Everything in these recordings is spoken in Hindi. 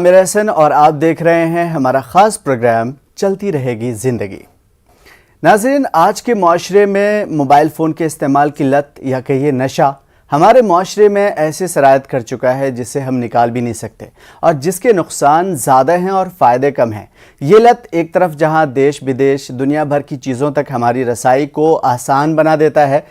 आमिर हसन और आप देख रहे हैं हमारा ख़ास प्रोग्राम चलती रहेगी ज़िंदगी। नाज़रीन, आज के माशरे में मोबाइल फ़ोन के इस्तेमाल की लत या कहिए नशा हमारे माशरे में ऐसे सरायत कर चुका है जिसे हम निकाल भी नहीं सकते और जिसके नुकसान ज़्यादा हैं और फ़ायदे कम हैं। ये लत एक तरफ जहां देश विदेश दुनिया भर की चीज़ों तक हमारी रसाई को आसान बना देता है,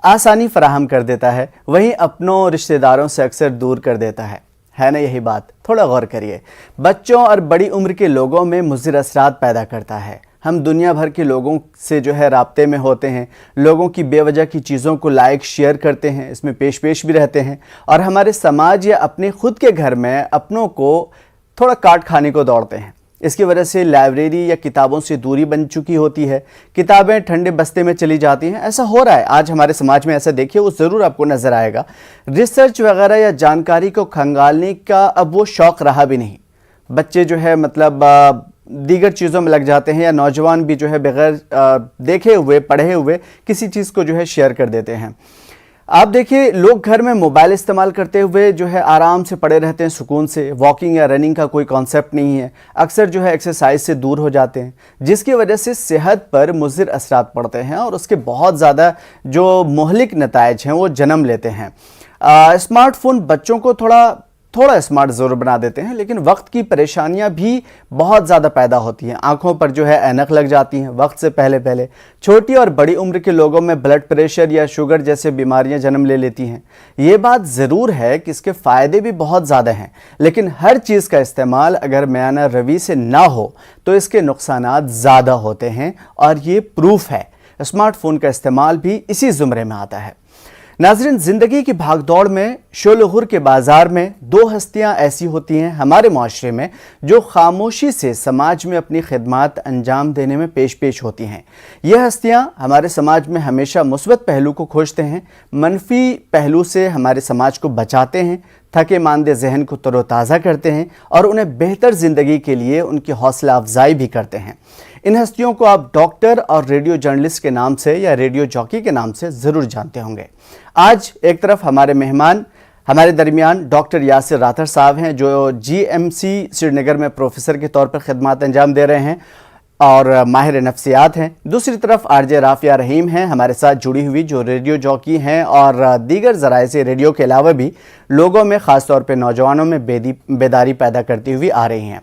आसानी फराहम कर देता है, वहीं अपनों रिश्तेदारों से अक्सर दूर कर देता है ना यही बात? थोड़ा गौर करिए। बच्चों और बड़ी उम्र के लोगों में मुज़िर असरात पैदा करता है। हम दुनिया भर के लोगों से जो है राब्ते में होते हैं, लोगों की बेवजह की चीज़ों को लाइक शेयर करते हैं, इसमें पेश भी रहते हैं और हमारे समाज या अपने खुद के घर में अपनों को थोड़ा काट खाने को दौड़ते हैं। इसकी वजह से लाइब्रेरी या किताबों से दूरी बन चुकी होती है, किताबें ठंडे बस्ते में चली जाती हैं। ऐसा हो रहा है आज हमारे समाज में, ऐसा देखिए वो ज़रूर आपको नज़र आएगा। रिसर्च वगैरह या जानकारी को खंगालने का अब वो शौक़ रहा भी नहीं। बच्चे जो है मतलब दीगर चीज़ों में लग जाते हैं या नौजवान भी जो है बगैर देखे हुए पढ़े हुए किसी चीज़ को जो है शेयर कर देते हैं। आप देखिए, लोग घर में मोबाइल इस्तेमाल करते हुए जो है आराम से पड़े रहते हैं सुकून से। वॉकिंग या रनिंग का कोई कॉन्सेप्ट नहीं है, अक्सर जो है एक्सरसाइज से दूर हो जाते हैं, जिसकी वजह से सेहत पर मुज़िर असरात पड़ते हैं और उसके बहुत ज़्यादा जो मुहलिक नताइज हैं वो जन्म लेते हैं। स्मार्टफोन बच्चों को थोड़ा स्मार्ट ज़रूर बना देते हैं, लेकिन वक्त की परेशानियां भी बहुत ज़्यादा पैदा होती हैं। आंखों पर जो है ऐनक लग जाती हैं वक्त से पहले। छोटी और बड़ी उम्र के लोगों में ब्लड प्रेशर या शुगर जैसे बीमारियां जन्म ले लेती हैं। ये बात ज़रूर है कि इसके फ़ायदे भी बहुत ज़्यादा हैं, लेकिन हर चीज़ का इस्तेमाल अगर मयाना रवि से ना हो तो इसके नुकसानात ज़्यादा होते हैं और ये प्रूफ है। स्मार्टफोन का इस्तेमाल भी इसी ज़ुमरे में आता है। नाज़रीन, ज़िंदगी की भागदौड़ में शोलगुर के बाज़ार में दो हस्तियां ऐसी होती हैं हमारे माशरे में जो खामोशी से समाज में अपनी खिदमत अंजाम देने में पेश होती हैं। यह हस्तियां हमारे समाज में हमेशा मुस्बत पहलू को खोजते हैं, मनफी पहलू से हमारे समाज को बचाते हैं, थके मांदे जहन को तरोताज़ा करते हैं और उन्हें बेहतर ज़िंदगी के लिए उनकी हौसला अफजाई भी करते हैं। इन हस्तियों को आप डॉक्टर और रेडियो जर्नलिस्ट के नाम से या रेडियो जॉकी के नाम से ज़रूर जानते होंगे। आज एक तरफ हमारे मेहमान हमारे दरमियान डॉक्टर यासिर राथर साहब हैं जो GMC श्रीनगर में प्रोफेसर के तौर पर खिदमत अंजाम दे रहे हैं और माहिर नफ्सियात हैं। दूसरी तरफ RJ राफिया रहीम हैं हमारे साथ जुड़ी हुई, जो रेडियो जॉकी हैं और दीगर ज़राए से रेडियो के अलावा भी लोगों में ख़ास तौर पे नौजवानों में बेदारी पैदा करती हुई आ रही हैं।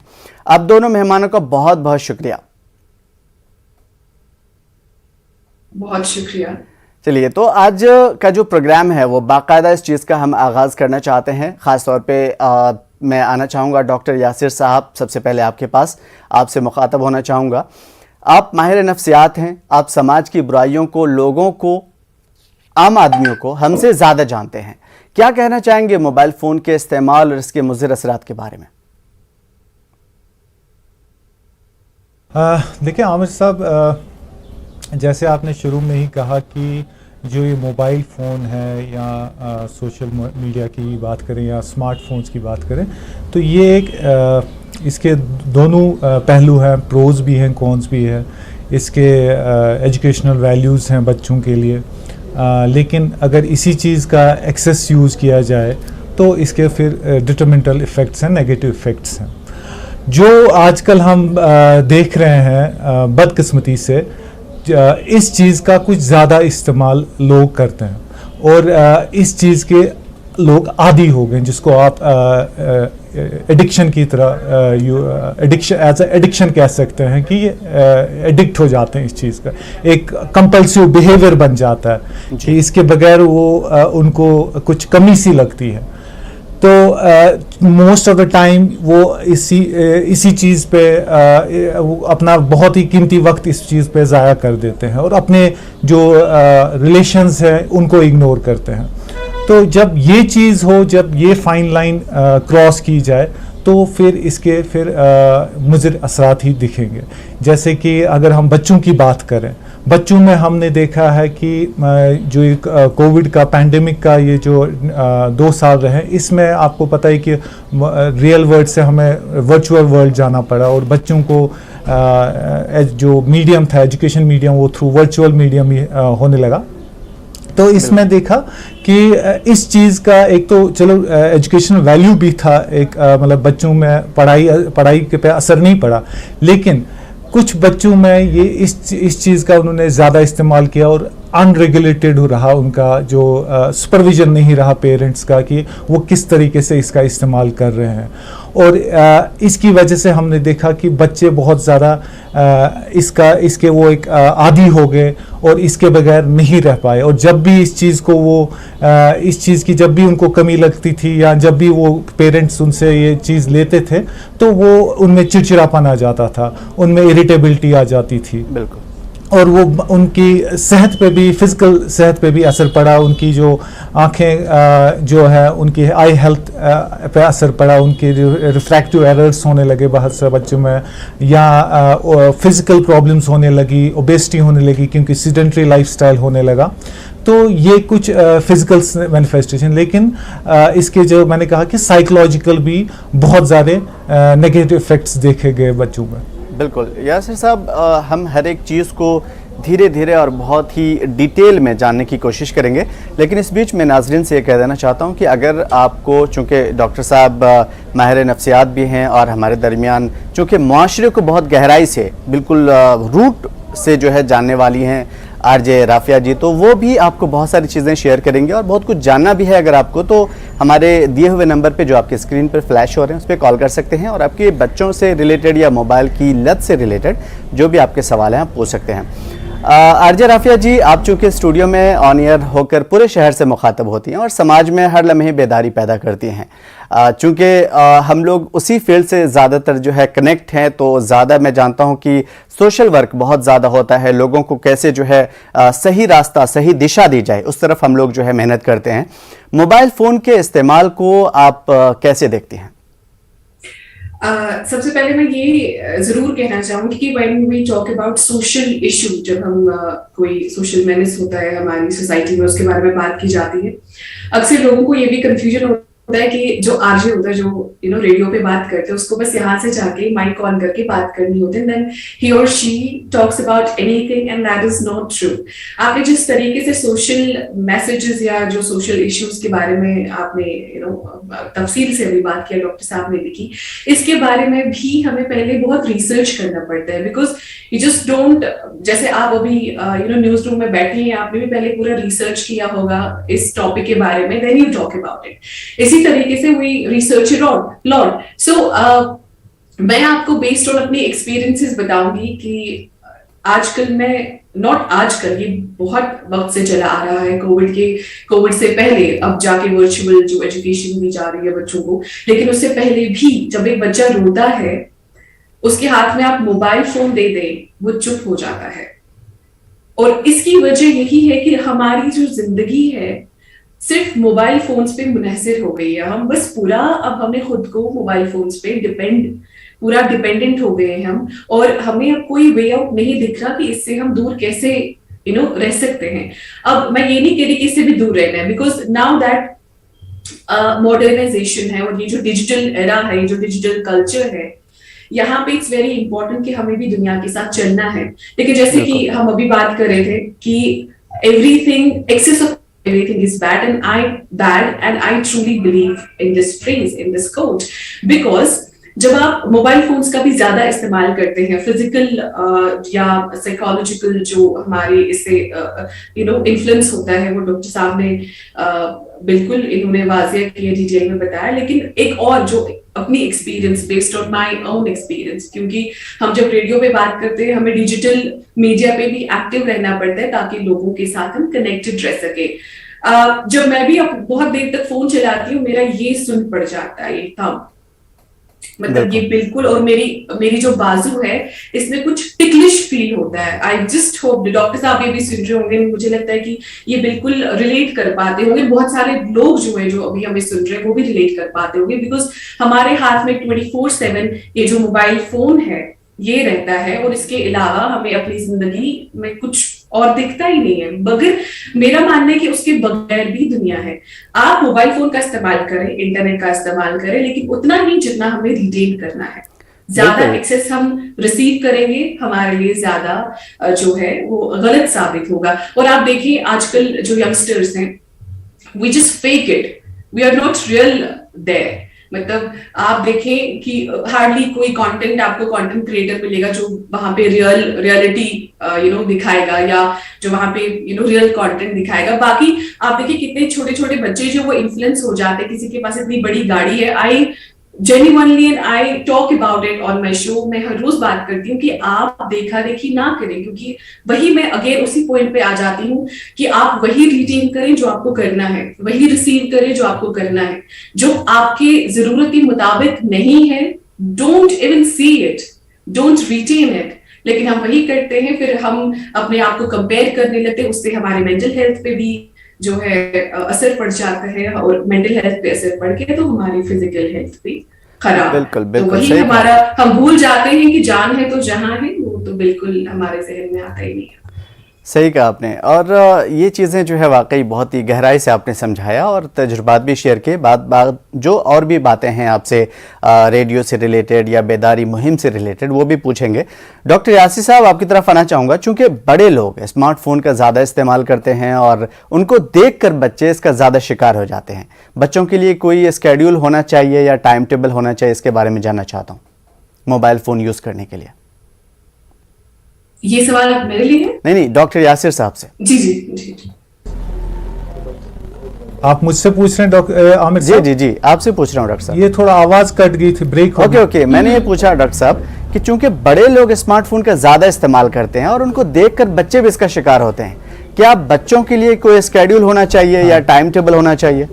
अब दोनों मेहमानों का बहुत बहुत शुक्रिया। बहुत शुक्रिया। चलिए, तो आज का जो प्रोग्राम है वो बाकायदा इस चीज़ का हम आगाज़ करना चाहते हैं। ख़ास तौर पे मैं आना चाहूँगा डॉक्टर यासिर साहब, सबसे पहले आपके पास आपसे मुखातब होना चाहूँगा। आप माहिर नफ्सियात हैं, आप समाज की बुराइयों को, लोगों को, आम आदमियों को हमसे ज़्यादा जानते हैं। क्या कहना चाहेंगे मोबाइल फ़ोन के इस्तेमाल और इसके मुज़िर असरात के बारे में? देखिए आमिर साहब, जैसे आपने शुरू में ही कहा कि जो ये मोबाइल फ़ोन है या सोशल मीडिया की बात करें या स्मार्टफोन्स की बात करें, तो ये एक इसके दोनों पहलू हैं, प्रोज भी हैं, कॉन्स भी है। इसके एजुकेशनल वैल्यूज़ हैं बच्चों के लिए, लेकिन अगर इसी चीज़ का एक्सेस यूज़ किया जाए तो इसके फिर डिटरमिनेंटल इफ़ेक्ट्स हैं, नेगेटिव इफ़ेक्ट्स हैं जो आजकल हम देख रहे हैं। बदकिस्मती से इस चीज़ का कुछ ज़्यादा इस्तेमाल लोग करते हैं और इस चीज़ के लोग आदी हो गए, जिसको आप एडिक्शन की तरह एज एडिक्शन कह सकते हैं कि एडिक्ट हो जाते हैं इस चीज़ का। एक कंपल्सिव बिहेवियर बन जाता है कि इसके बगैर वो उनको कुछ कमी सी लगती है। तो मोस्ट ऑफ द टाइम वो इसी चीज़ पे वो अपना बहुत ही कीमती वक्त इस चीज़ पे ज़ाया कर देते हैं और अपने जो रिलेशंस हैं उनको इग्नोर करते हैं। तो जब ये चीज़ हो, जब ये फाइन लाइन क्रॉस की जाए तो फिर इसके मुज़िर असरात ही दिखेंगे। जैसे कि अगर हम बच्चों की बात करें, बच्चों में हमने देखा है कि जो एक कोविड का पैंडेमिक का ये जो 2 साल रहे, इसमें आपको पता है कि रियल वर्ल्ड से हमें वर्चुअल वर्ल्ड जाना पड़ा और बच्चों को जो मीडियम था, एजुकेशन मीडियम, वो थ्रू वर्चुअल मीडियम ही होने लगा। तो इसमें देखा कि इस चीज़ का एक तो चलो एजुकेशनल वैल्यू भी था, एक मतलब बच्चों में पढ़ाई के पे असर नहीं पड़ा, लेकिन कुछ बच्चों में ये इस चीज़ का उन्होंने ज़्यादा इस्तेमाल किया और अनरेगुलेटेड रहा उनका जो सुपरविजन नहीं रहा पेरेंट्स का कि वो किस तरीके से इसका इस्तेमाल कर रहे हैं। और इसकी वजह से हमने देखा कि बच्चे बहुत ज़्यादा इसके वो एक आदी हो गए और इसके बगैर नहीं रह पाए। और जब भी इस चीज़ को वो इस चीज़ की जब भी उनको कमी लगती थी या जब भी वो पेरेंट्स उनसे ये चीज़ लेते थे तो वो उनमें चिड़चिड़ापन आ जाता था, उनमें इरिटेबिलिटी आ जाती थी। बिल्कुल। और वो उनकी सेहत पे भी, फिजिकल सेहत पे भी असर पड़ा, उनकी जो आंखें जो है उनकी आई हेल्थ पे असर पड़ा, उनके जो रिफ्रैक्टिव एरर्स होने लगे बहुत से बच्चों में, या फिजिकल प्रॉब्लम्स होने लगी, ओबेसिटी होने लगी क्योंकि सीडेंटरी लाइफस्टाइल होने लगा। तो ये कुछ फिजिकल मैनिफेस्टेशन, लेकिन इसके जो मैंने कहा कि साइकोलॉजिकल भी बहुत ज़्यादा नेगेटिव इफेक्ट्स देखे गए बच्चों में। बिल्कुल यासिर साहब, हम हर एक चीज़ को धीरे धीरे और बहुत ही डिटेल में जानने की कोशिश करेंगे, लेकिन इस बीच मैं नाजरीन से ये कह देना चाहता हूँ कि अगर आपको, चूँकि डॉक्टर साहब माहिर नफ्सियात भी हैं और हमारे दरमियान चूँकि माशरे को बहुत गहराई से बिल्कुल रूट से जो है जानने वाली हैं आरजे राफिया जी, तो वो भी आपको बहुत सारी चीज़ें शेयर करेंगे और बहुत कुछ जानना भी है। अगर आपको तो हमारे दिए हुए नंबर पे जो आपके स्क्रीन पर फ्लैश हो रहे हैं उस पर कॉल कर सकते हैं और आपके बच्चों से रिलेटेड या मोबाइल की लत से रिलेटेड जो भी आपके सवाल हैं आप पूछ सकते हैं। आरजे राफिया जी, आप चूँकि स्टूडियो में ऑन एयर होकर पूरे शहर से मुखातब होती हैं और समाज में हर लम्हे बेदारी पैदा करती हैं, चूँकि हम लोग उसी फील्ड से ज़्यादातर जो है कनेक्ट हैं, तो ज़्यादा मैं जानता हूँ कि सोशल वर्क बहुत ज़्यादा होता है, लोगों को कैसे जो है सही रास्ता, सही दिशा दी जाए उस तरफ हम लोग जो है मेहनत करते हैं। मोबाइल फ़ोन के इस्तेमाल को आप कैसे देखती हैं? सबसे पहले मैं ये जरूर कहना चाहूंगी कि when we talk about social issue, जब हम कोई सोशल मेनेस होता है हमारी सोसाइटी में उसके बारे में बात की जाती है, अक्सर लोगों को ये भी कंफ्यूजन होता है कि जो आरजे होता है, जो रेडियो पे बात करते हैं, उसको बस यहाँ से जाके माइक ऑन करके बात करनी होती है, देन ही और she talks about anything, and that is not true. आपने जिस तरीके से सोशल मैसेजेस या जो सोशल इश्यूज के बारे में आपने तफसील से अभी बात किया डॉक्टर साहब ने भी की, इसके बारे में भी हमें पहले बहुत रिसर्च करना पड़ता है, बिकॉज यू जस्ट डोंट, जैसे आप अभी न्यूज रूम में बैठे हैं, आपने भी पहले पूरा रिसर्च किया होगा इस टॉपिक के बारे में, then you talk about it. इसी तरीके से वी रिसर्च लॉट। सो मैं आपको बेस्ड ऑन अपनी एक्सपीरियंसेस बताऊंगी कि आजकल मैं नॉट आजकल, ये बहुत वक्त से चला आ रहा है, कोविड से पहले, अब जाके वर्चुअल जो एजुकेशन दी जा रही है बच्चों को, लेकिन उससे पहले भी जब एक बच्चा रोता है उसके हाथ में आप मोबाइल फोन दे दें, वो चुप हो जाता है। और इसकी वजह यही है कि हमारी जो जिंदगी है सिर्फ मोबाइल फोन्स पे मुनहसर हो गई है। हम बस पूरा, अब हमने खुद को मोबाइल फोन्स पे पूरा डिपेंडेंट हो गए हैं हम, और हमें अब कोई वे आउट नहीं दिख रहा कि इससे हम दूर कैसे रह सकते हैं। अब मैं ये नहीं कह रही कि इससे भी दूर रहना है, बिकॉज नाउ दैट मॉडर्नाइजेशन है और ये जो डिजिटल एरा है, ये जो डिजिटल कल्चर है, यहाँ पे इट्स वेरी इंपॉर्टेंट कि हमें भी दुनिया के साथ चलना है। लेकिन जैसे कि हम अभी बात कर रहे थे कि everything, excess of everything is bad, and I truly believe in this phrase, in this quote, because जब आप मोबाइल फोन्स का भी ज्यादा इस्तेमाल करते हैं, फिजिकल या साइकोलॉजिकल जो हमारे इससे इन्फ्लुएंस होता है, वो डॉक्टर साहब ने बिल्कुल इन्होंने वाजिया किया, डिटेल में बताया। लेकिन एक और जो अपनी experience, based on my own experience, क्योंकि हम जब रेडियो पे बात करते हैं हमें डिजिटल मीडिया पे भी एक्टिव रहना पड़ता है ताकि लोगों के साथ हम कनेक्टेड रह सके। जब मैं भी बहुत देर तक फोन चलाती हूँ, मेरा ये सुन पड़ जाता है, ये थंब, मतलब ये बिल्कुल, और मेरी जो बाजू है इसमें कुछ टिकलिश फील होता है। आई जस्ट होप डॉक्टर साहब ये भी सुन रहे होंगे, मुझे लगता है कि ये बिल्कुल रिलेट कर पाते होंगे, बहुत सारे लोग जो है जो अभी हमें सुन रहे हैं वो भी रिलेट कर पाते होंगे, बिकॉज हमारे हाथ में 24/7 ये जो मोबाइल फोन है ये रहता है, और इसके अलावा हमें अपनी जिंदगी में कुछ और दिखता ही नहीं है। मगर मेरा मानना है कि उसके बगैर भी दुनिया है। आप मोबाइल फोन का इस्तेमाल करें, इंटरनेट का इस्तेमाल करें, लेकिन उतना ही जितना हमें रिटेन करना है। ज्यादा बिल्कुल। एक्सेस हम रिसीव करेंगे, हमारे लिए ज्यादा जो है वो गलत साबित होगा। और आप देखिए आजकल जो यंगस्टर्स हैं, we just fake it, we are not real there. मतलब आप देखें कि हार्डली कोई कंटेंट आपको कंटेंट क्रिएटर मिलेगा जो वहां पे रियलिटी दिखाएगा, या जो वहां पे रियल कंटेंट दिखाएगा। बाकी आप देखिए कितने छोटे छोटे बच्चे जो वो इन्फ्लुएंस हो जाते हैं, किसी के पास इतनी बड़ी गाड़ी है। आई genuinely and I talk about it on my show, मैं हर रोज बात करती हूँ कि आप देखा देखी ना करें, क्योंकि वही मैं अगेन उसी पॉइंट पे आ जाती हूँ कि आप वही रिटेन करें जो आपको करना है, वही रिसीव करें जो आपको करना है। जो आपके जरूरत के मुताबिक नहीं है, don't even see it, don't retain it. लेकिन हम वही करते हैं, फिर हम अपने आप को कंपेयर करने लगते हैं, उससे हमारे मेंटल हेल्थ पे भी जो है असर पड़ जाता है, और मेंटल हेल्थ पे असर पड़ के तो हमारी फिजिकल हेल्थ भी खराब। बिल्कुल, तो बिल्कुल वही सही हमारा, हम भूल जाते हैं कि जान है तो जहां है, वो तो बिल्कुल हमारे जहन में आता ही नहीं है। सही कहा आपने। और ये चीज़ें जो है वाकई बहुत ही गहराई से आपने समझाया और तजुर्बात भी शेयर किए। बात जो और भी बातें हैं आपसे रेडियो से रिलेटेड या बेदारी मुहिम से रिलेटेड, वो भी पूछेंगे। डॉक्टर यासिर साहब, आपकी तरफ आना चाहूँगा। चूँकि बड़े लोग स्मार्टफोन का ज़्यादा इस्तेमाल करते हैं और उनको देख कर बच्चे इसका ज़्यादा शिकार हो जाते हैं, बच्चों के लिए कोई स्केड्यूल होना चाहिए या टाइम टेबल होना चाहिए, इसके बारे में जानना चाहता हूँ मोबाइल फ़ोन यूज़ करने के लिए। ये सवाल मेरे लिए है? नहीं, डॉक्टर यासिर साहब से। जी जी जी जी। आप मुझसे पूछ रहे हैं डॉक्टर आमिर जी साहब? जी जी, आपसे पूछ रहा हूँ डॉक्टर साहब। ये थोड़ा आवाज कट गई थी, ब्रेक हो गई। ओके, मैंने ये पूछा डॉक्टर साहब कि चूंकि बड़े लोग स्मार्टफोन का ज्यादा इस्तेमाल करते हैं और उनको देखकर बच्चे भी इसका शिकार होते हैं, क्या बच्चों के लिए कोई स्केड्यूल होना चाहिए या टाइम टेबल होना चाहिए?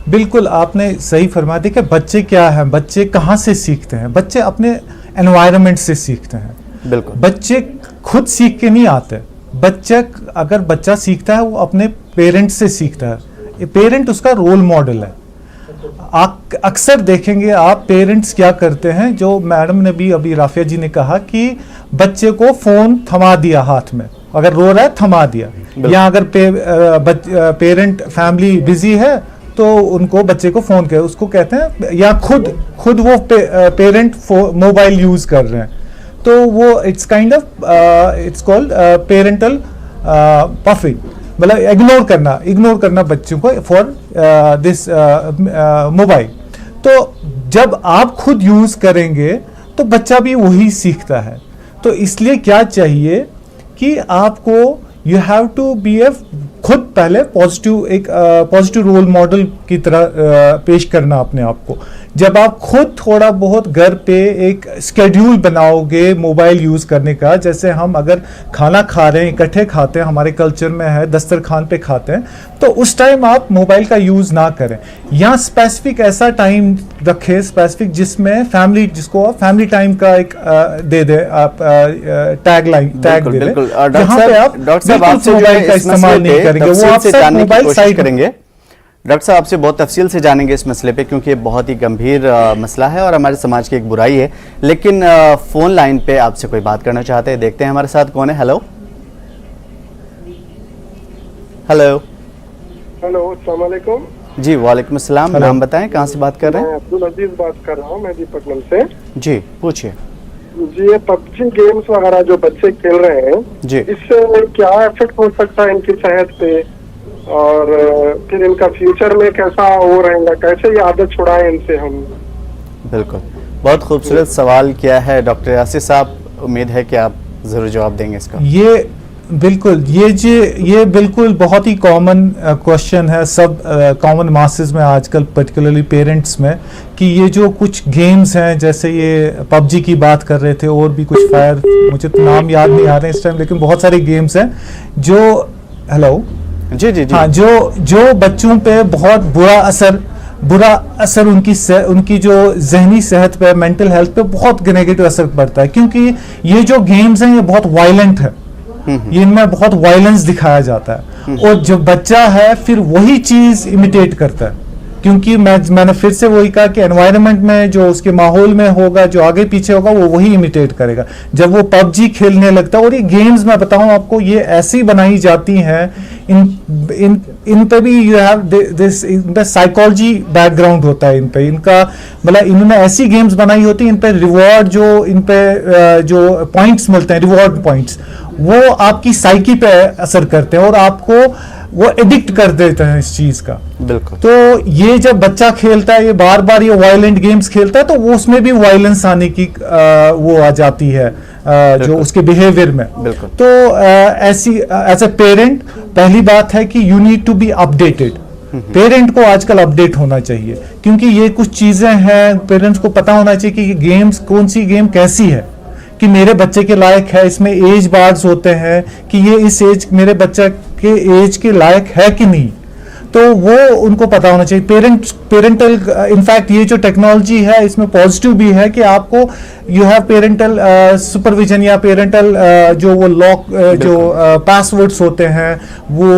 बिल्कुल आपने सही फरमाया। देखिए बच्चे क्या है, बच्चे कहाँ से सीखते हैं? बच्चे अपने एनवायरनमेंट से सीखते हैं। बिल्कुल। बच्चे खुद सीख के नहीं आते। अगर बच्चा सीखता है वो अपने पेरेंट से सीखता है। पेरेंट उसका रोल मॉडल है। आप अक्सर देखेंगे आप पेरेंट्स क्या करते हैं, जो मैडम ने भी अभी राफिया जी ने कहा कि बच्चे को फोन थमा दिया हाथ में, अगर रो रहा है थमा दिया, या अगर पेरेंट फैमिली बिजी है तो उनको बच्चे को फोन किया, उसको कहते हैं, या खुद वो पेरेंट मोबाइल यूज कर रहे हैं, तो वो it's kind of its called parental puffing, मतलब इग्नोर करना बच्चों को फॉर दिस मोबाइल। तो जब आप खुद यूज करेंगे तो बच्चा भी वही सीखता है। तो इसलिए क्या चाहिए कि आपको यू हैव टू बी ए खुद पहले पॉजिटिव रोल मॉडल की तरह पेश करना अपने आप को। जब आप खुद थोड़ा बहुत घर पे एक स्केड्यूल बनाओगे मोबाइल यूज करने का, जैसे हम अगर खाना खा रहे हैं इकट्ठे खाते हैं, हमारे कल्चर में है दस्तरखान पे खाते हैं, तो उस टाइम आप मोबाइल का यूज ना करें, या स्पेसिफिक ऐसा टाइम रखें स्पेसिफिक जिसमें फैमिली, जिसको आप फैमिली टाइम का एक दे दे, आप टैग दे दें, जहां पे आप बिल्कुल मोबाइल का इस्तेमाल नहीं करेंगे, वो आप सिर्फ मोबाइल साइड करेंगे। डॉक्टर साहब आपसे बहुत तफसील से जानेंगे इस मसले पे, क्योंकि ये बहुत ही गंभीर मसला है और हमारे समाज की एक बुराई है। लेकिन फोन लाइन पे आपसे कोई बात करना चाहते हैं, देखते हैं हमारे साथ कौन है। हेलो अस्सलाम वालेकुम। जी वालेकुम अस्सलाम। नाम बताएं, कहाँ से बात कर रहे हैं? मैं अब्दुल अजीज बात कर रहा हूँ, मेहदीपट्टनम से। जी पूछिए। जी, ये पबजी गेम्स वगैरह जो बच्चे खेल रहे हैं जी, इससे क्या इफेक्ट हो सकता है इनकी सेहत पे, और फिर इनका फ्यूचर में कैसा हो रहेगा, कैसे ये आदत छुड़ाएं इनसे हम? बिल्कुल, बहुत खूबसूरत सवाल किया है डॉक्टर यासिर साहब, उम्मीद है कि आप जरूर जवाब देंगे इसका। ये बिल्कुल बहुत ही कॉमन क्वेश्चन है सब कॉमन मासेस में आजकल, पर्टिकुलरली पेरेंट्स में, कि ये जो कुछ गेम्स हैं, जैसे ये पबजी की बात कर रहे थे और भी कुछ फायर, मुझे तो नाम याद नहीं आ रहे इस टाइम, लेकिन बहुत सारे गेम्स हैं जो जी जी जी, हाँ, जो बच्चों पे बहुत बुरा असर उनकी जो जहनी सेहत पे, मेंटल हेल्थ पे बहुत नेगेटिव असर पड़ता है, क्योंकि ये जो गेम्स हैं ये बहुत वायलेंट है, ये इनमें बहुत वायलेंस दिखाया जाता है, और जो बच्चा है फिर वही चीज इमिटेट करता है। क्योंकि मैंने फिर से वही कहा कि एनवायरनमेंट में जो उसके माहौल में होगा, जो आगे पीछे होगा, वो वही इमिटेट करेगा। जब वो पबजी खेलने लगता है, और ये गेम्स मैं बताऊं आपको, ये ऐसी बनाई जाती हैं, इन पे भी यू हैव दिस, इन पे साइकोलॉजी बैकग्राउंड होता है, इन पे इनका मतलब इन्होंने ऐसी गेम्स बनाई होती है, इन पे रिवॉर्ड जो इन पे जो पॉइंट्स मिलते हैं, रिवॉर्ड पॉइंट्स, वो आपकी साइकी पे असर करते हैं और आपको वो एडिक्ट कर देते हैं इस चीज का। बिल्कुल। तो ये जब बच्चा खेलता है, ये बार बार ये वायलेंट गेम्स खेलता है, तो वो उसमें भी वायलेंस आने की वो आ जाती है जो उसके बिहेवियर में। बिल्कुल। तो ऐसी एज ए पेरेंट पहली बात है कि you need to be updated. Parent को आजकल अपडेट होना चाहिए, क्योंकि ये कुछ चीजें हैं, पेरेंट्स को पता होना चाहिए कि गेम्स, कौन सी गेम कैसी है, कि मेरे बच्चे के लायक है, इसमें एज बार्स होते हैं कि ये इस एज, मेरे बच्चे के एज के लायक है कि नहीं, तो वो उनको पता होना चाहिए। पेरेंटल इनफैक्ट ये जो टेक्नोलॉजी है, इसमें पॉजिटिव भी है कि आपको यू हैव पेरेंटल सुपरविजन या पेरेंटल जो वो लॉक जो पासवर्ड्स होते हैं, वो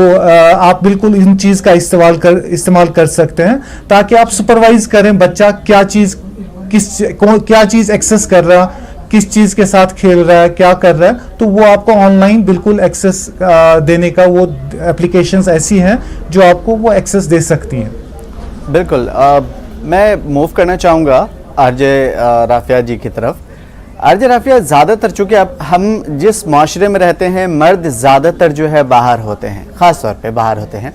आप बिल्कुल इन चीज का इस्तेमाल कर सकते हैं, ताकि आप सुपरवाइज करें बच्चा क्या चीज क्या चीज एक्सेस कर रहा, किस चीज के साथ खेल रहा है, क्या कर रहा है, तो वो आपको ऑनलाइन बिल्कुल एक्सेस देने का, वो एप्लीकेशंस ऐसी हैं जो आपको वो एक्सेस दे सकती हैं। बिल्कुल। मैं मूव करना चाहूँगा आरजे राफिया जी की तरफ। आरजे राफिया, ज़्यादातर चूँकि अब हम जिस माशरे में रहते हैं, मर्द ज़्यादातर जो है बाहर होते हैं, ख़ास तौर पे बाहर होते हैं,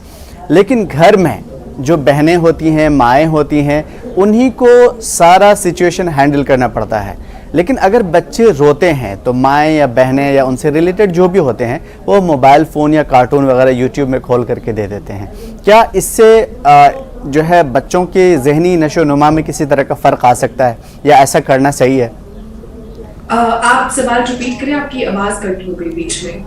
लेकिन घर में जो बहनें होती हैं, माएँ होती हैं, उन्हीं को सारा सिचुएशन हैंडल करना पड़ता है। लेकिन अगर बच्चे रोते हैं तो माएँ या बहनें या उनसे रिलेटेड जो भी होते हैं, वो मोबाइल फ़ोन या कार्टून वगैरह यूट्यूब में खोल करके दे देते हैं। क्या इससे जो है बच्चों के जहनी नशोनुमा में किसी तरह का फ़र्क आ सकता है, या ऐसा करना सही है? आप सवाल रिपीट करें, आपकी आवाज़ कट हो गई बीच में।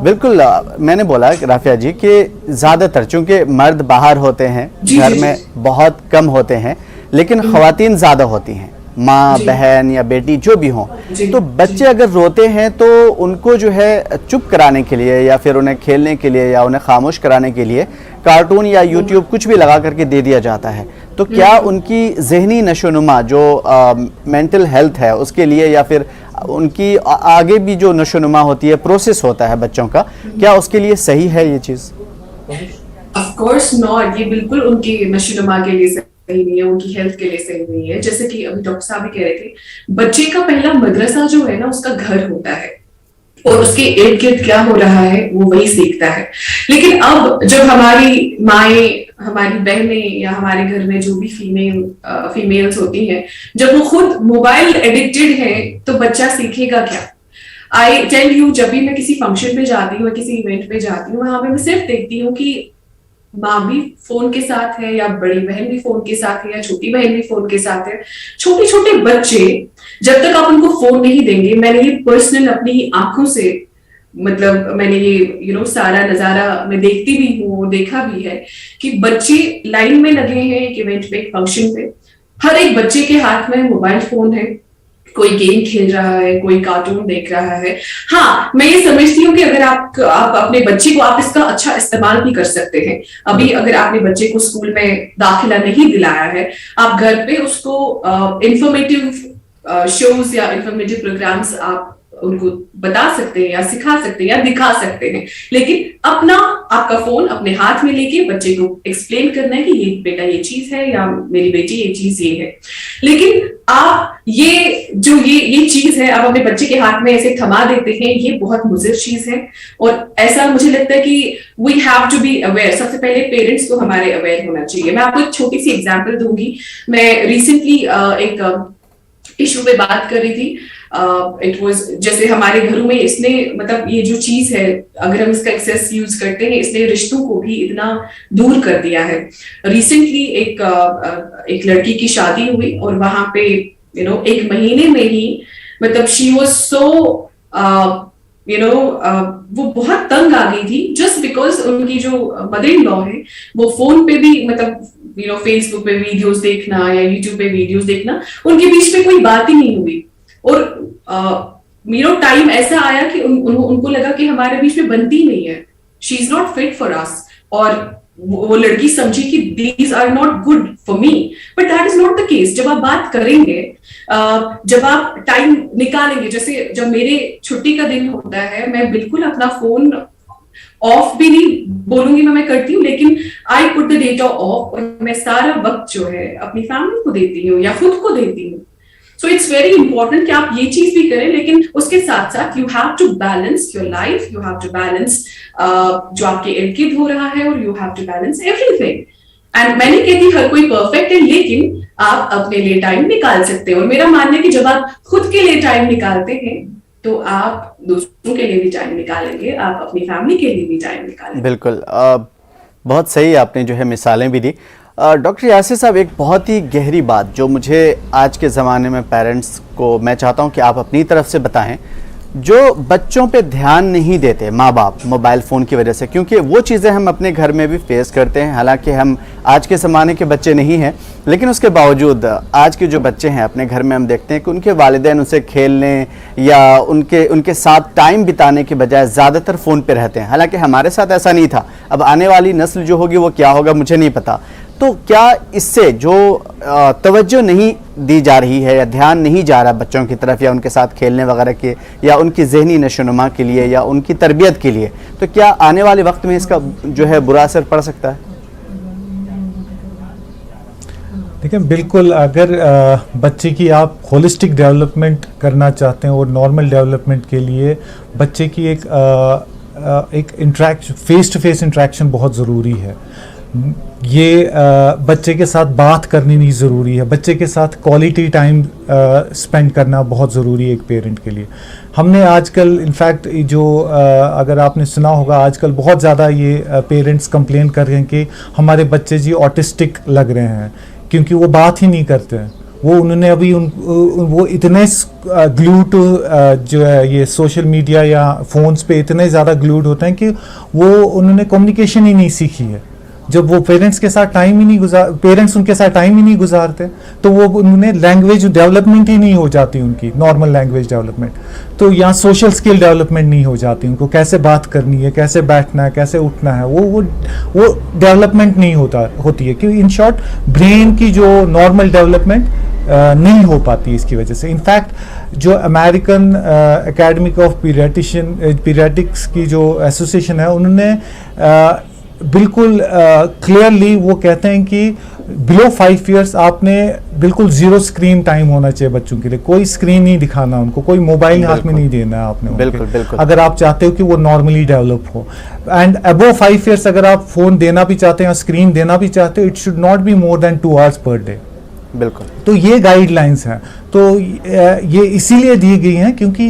बिल्कुल। मैंने बोला राफिया जी कि ज़्यादातर चूँकि मर्द बाहर होते हैं, घर में बहुत कम होते हैं, लेकिन ख़वातीन ज़्यादा होती हैं, माँ, बहन या बेटी जो भी हों, तो बच्चे अगर रोते हैं तो उनको जो है चुप कराने के लिए, या फिर उन्हें खेलने के लिए, या उन्हें खामोश कराने के लिए कार्टून या यूट्यूब कुछ भी लगा करके दे दिया जाता है। तो क्या उनकी जहनी नशोनुमा जो मेंटल हेल्थ है उसके लिए, या फिर उनकी आगे भी जो नशोनुमा होती है, प्रोसेस होता है बच्चों का, क्या उसके लिए सही है ये चीज़? ऑफ कोर्स नॉट, ये बिल्कुल उनकी नशोनुमा के लिए सही नहीं है, उनकी हेल्थ के लिए सही नहीं है। जैसे कि अभी डॉक्टर साहब भी कह रहे थे, बच्चे का पहला मदरसा जो है ना, उसका घर होता है, और उसके इर्द गिर्द क्या हो रहा है वो वही सीखता है। लेकिन अब जब हमारी माएँ, हमारी बहनें या हमारे घर में जो भी फीमेल्स होती हैं, जब वो खुद मोबाइल एडिक्टेड है, तो बच्चा सीखेगा क्या? आई टेल यू, जब भी मैं किसी फंक्शन पे जाती हूँ, किसी इवेंट पे जाती हूँ, वहां पे मैं सिर्फ देखती हूँ कि माँ भी फोन के साथ है, या बड़ी बहन भी फोन के साथ है, या छोटी बहन भी फोन के साथ है। छोटे छोटे बच्चे, जब तक आप उनको फोन नहीं देंगे, मैंने ये पर्सनल अपनी आंखों से, मतलब मैंने ये सारा नजारा मैं देखती भी हूँ, देखा भी है कि बच्चे लाइन में लगे हैं एक इवेंट पे, एक फंक्शन पे, हर एक बच्चे के हाथ में मोबाइल फोन है, कोई गेम खेल रहा है, कोई कार्टून देख रहा है। हाँ, मैं ये समझती हूँ कि अगर आप अपने बच्चे को, आप इसका अच्छा इस्तेमाल भी कर सकते हैं। अभी अगर आपने बच्चे को स्कूल में दाखिला नहीं दिलाया है, आप घर पे उसको इंफॉर्मेटिव शोज या इंफॉर्मेटिव प्रोग्राम्स आप उनको बता सकते हैं, या सिखा सकते हैं, या दिखा सकते हैं। लेकिन आपका फोन अपने हाथ में लेके बच्चे को एक्सप्लेन करना है कि ये बेटा ये चीज है, या मेरी बेटी ये चीज ये है। लेकिन आप ये चीज है, आप अपने बच्चे के हाथ में ऐसे थमा देते हैं, ये बहुत मुज़िर चीज है। और ऐसा मुझे लगता है कि we have to be aware. सबसे पहले पेरेंट्स को हमारे अवेयर होना चाहिए। मैं आपको एक छोटी सी एग्जाम्पल दूंगी। मैं रिसेंटली एक इशू पे बात कर रही थी। इट वाज, जैसे हमारे घरों में इसने, मतलब ये जो चीज है, अगर हम इसका एक्सेस यूज करते हैं, इसने रिश्तों को भी इतना दूर कर दिया है। रिसेंटली एक लड़की की शादी हुई, और वहां पे एक महीने में ही, मतलब शी वाज सो वो बहुत तंग आ गई थी, जस्ट बिकॉज उनकी जो मदर इन लॉ है, वो फोन पे भी, मतलब फेसबुक पे वीडियोस देखना या यूट्यूब पे वीडियोस देखना, उनके बीच में कोई बात ही नहीं हुई। और टाइम ऐसा आया कि उनको लगा कि हमारे बीच में बनती नहीं है, she is not fit for us. और वो लड़की समझी कि these are not good for me, but that is not the case. जब आप बात करेंगे, जब आप टाइम निकालेंगे, जैसे जब मेरे छुट्टी का दिन होता है, मैं बिल्कुल अपना फोन ऑफ भी नहीं बोलूंगी, मैं करती हूँ, लेकिन I put the data of, और मैं सारा वक्त जो है अपनी फैमिली को देती हूँ या खुद को देती हूँ। सो इट्स वेरी इंपॉर्टेंट कि आप ये चीज भी करें, लेकिन उसके साथ साथ you have to balance your life, you have to balance जो आपके इर्द गिर्द हो रहा है, और you have to balance everything. And मैं नहीं कहती हर कोई परफेक्ट है, लेकिन आप अपने लिए टाइम निकाल सकते हैं। और मेरा मानना है कि जब आप खुद के लिए टाइम निकालते हैं, तो आप दूसरों के लिए भी टाइम निकालेंगे, आप अपनी फैमिली के लिए भी टाइम निकालेंगे। बिल्कुल, बहुत सही आपने जो है मिसालें भी दी। डॉक्टर यासिर साहब, एक बहुत ही गहरी बात जो मुझे आज के ज़माने में पेरेंट्स को मैं चाहता हूं कि आप अपनी तरफ से बताएं, जो बच्चों पे ध्यान नहीं देते माँ बाप मोबाइल फ़ोन की वजह से, क्योंकि वो चीज़ें हम अपने घर में भी फेस करते हैं। हालांकि हम आज के ज़माने के बच्चे नहीं हैं, लेकिन उसके बावजूद आज के जो बच्चे हैं अपने घर में हम देखते हैं कि उनके वालिदैन उनसे खेलने या उनके साथ टाइम बिताने के बजाय ज़्यादातर फ़ोन पे रहते हैं। हालांकि हमारे साथ ऐसा नहीं था। अब आने वाली नस्ल जो होगी वो क्या होगा मुझे नहीं पता। तो क्या इससे जो तवज्जो नहीं दी जा रही है या ध्यान नहीं जा रहा बच्चों की तरफ या उनके साथ खेलने वगैरह के या उनकी ज़हनी नशोनुमा के लिए या उनकी तरबियत के लिए, तो क्या आने वाले वक्त में इसका जो है बुरा असर पड़ सकता है? देखिए, बिल्कुल, अगर बच्चे की आप होलिस्टिक डेवलपमेंट करना चाहते हैं और नॉर्मल डेवलपमेंट के लिए बच्चे की एक interaction, face to face interaction बहुत ज़रूरी है। ये बच्चे के साथ बात करनी नहीं ज़रूरी है, बच्चे के साथ क्वालिटी टाइम स्पेंड करना बहुत ज़रूरी है एक पेरेंट के लिए। हमने आजकल इनफैक्ट जो अगर आपने सुना होगा, आजकल बहुत ज़्यादा ये पेरेंट्स कंप्लेन कर रहे हैं कि हमारे बच्चे जी ऑटिस्टिक लग रहे हैं, क्योंकि वो बात ही नहीं करते हैं। वो उन्होंने अभी वो इतने ग्लूड जो है ये सोशल मीडिया या फ़ोन्स पे इतने ज़्यादा ग्लूड होते हैं कि वो उन्होंने कम्युनिकेशन ही नहीं सीखी है। जब वो पेरेंट्स के साथ पेरेंट्स उनके साथ टाइम ही नहीं गुजारते, तो वो उन्होंने लैंग्वेज डेवलपमेंट ही नहीं हो जाती उनकी, नॉर्मल लैंग्वेज डेवलपमेंट। तो यहाँ सोशल स्किल डेवलपमेंट नहीं हो जाती, उनको कैसे बात करनी है, कैसे बैठना है, कैसे उठना है, वो डेवलपमेंट नहीं होती है। क्योंकि इन शॉर्ट ब्रेन की जो नॉर्मल डेवलपमेंट नहीं हो पाती इसकी वजह से। इनफैक्ट जो अमेरिकन एकेडमिक ऑफ पीडियाट्रिक्स की जो एसोसिएशन है, उन्होंने बिल्कुल क्लियरली वो कहते हैं कि बिलो 5 ईयर्स आपने बिल्कुल 0 स्क्रीन टाइम होना चाहिए बच्चों के लिए। कोई स्क्रीन नहीं दिखाना उनको, कोई मोबाइल हाथ में नहीं देना है आपने। बिल्कुल, अगर आप चाहते हो कि वो नॉर्मली डेवलप हो। एंड अबव 5 ईयर्स अगर आप फोन देना भी चाहते हैं और स्क्रीन देना भी चाहते हो, it should not be more than 2 hours per day. बिल्कुल, तो ये गाइडलाइंस हैं। तो ये इसीलिए दी गई हैं क्योंकि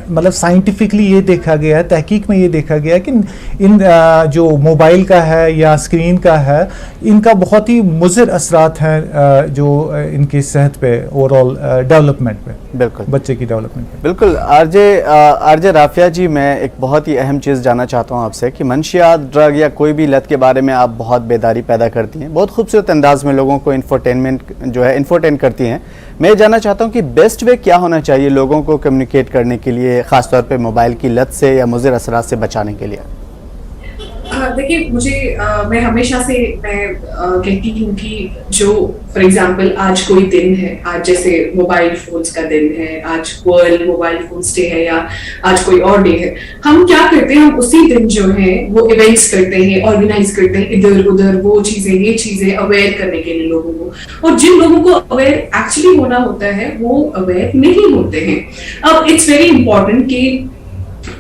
मतलब साइंटिफिकली ये देखा गया है, तहकीक में ये देखा गया है कि इन जो मोबाइल का है या स्क्रीन का है, इनका बहुत ही मुज़िर असरात हैं जो इनकी सेहत पे, ओवरऑल डेवलपमेंट पे, बिल्कुल बच्चे की डेवलपमेंट पे। बिल्कुल। आरजे राफिया जी, मैं एक बहुत ही अहम चीज़ जानना चाहता हूँ आपसे कि मंशियात, ड्रग या कोई भी लत के बारे में आप बहुत बेदारी पैदा करती हैं, बहुत खूबसूरत अंदाज में लोगों को इन्फोटेन करती हैं। मैं जानना चाहता हूं कि बेस्ट वे क्या होना चाहिए लोगों को कम्युनिकेट करने के लिए, खासतौर पे मोबाइल की लत से या मुज़िर असरात से बचाने के लिए? देखिए, मुझे मैं हमेशा से कहती हूँ कि जो फॉर एग्जांपल आज कोई दिन है, आज जैसे मोबाइल फोन्स का दिन है, आज वर्ल्ड मोबाइल फोन्स डे है या आज कोई और डे है, हम क्या करते हैं, हम उसी दिन जो है वो इवेंट्स करते हैं, ऑर्गेनाइज करते हैं, इधर उधर वो चीजें ये चीजें अवेयर करने के लिए लोगों को। और जिन लोगों को अवेयर एक्चुअली होना होता है वो अवेयर नहीं होते हैं। अब इट्स वेरी इंपॉर्टेंट कि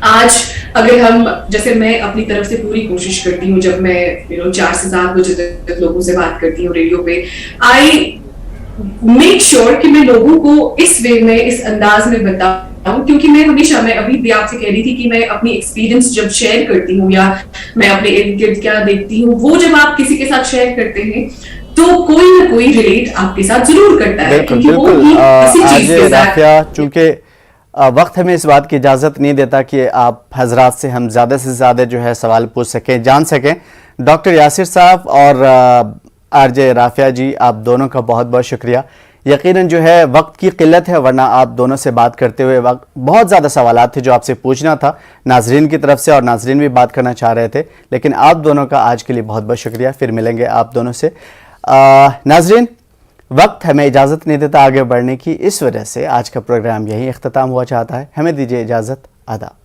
आज अगर हम, जैसे मैं अपनी तरफ से पूरी कोशिश करती हूँ, जब मैं 4 से 7 बजे तक लोगों से बात करती हूँ रेडियो पे, आई मेक श्योर कि मैं लोगों को इस वे में, इस अंदाज में बताऊं, क्योंकि मैं अभी भी आपसे कह रही थी कि मैं अपनी एक्सपीरियंस जब शेयर करती हूँ या मैं अपने इर्द गिर्द क्या देखती हूँ, वो जब आप किसी के साथ शेयर करते हैं तो कोई ना कोई रिलेट आपके साथ जरूर करता है। बिल्कुल। चूंकि वक्त हमें इस बात की इजाज़त नहीं देता कि आप हजरात से हम ज़्यादा से ज़्यादा जो है सवाल पूछ सकें, जान सकें। डॉक्टर यासिर साहब और आरजे राफिया जी, आप दोनों का बहुत बहुत शुक्रिया। यकीनन जो है वक्त की किल्लत है, वरना आप दोनों से बात करते हुए वक्त बहुत ज़्यादा सवालात थे जो आपसे पूछना था नाजरीन की तरफ से, और नाजरीन भी बात करना चाह रहे थे, लेकिन आप दोनों का आज के लिए बहुत बहुत शुक्रिया। फिर मिलेंगे आप दोनों से। नाजरीन, वक्त हमें इजाज़त नहीं देता आगे बढ़ने की, इस वजह से आज का प्रोग्राम यहीं इख्तिताम हुआ चाहता है। हमें दीजिए इजाज़त। आदाब।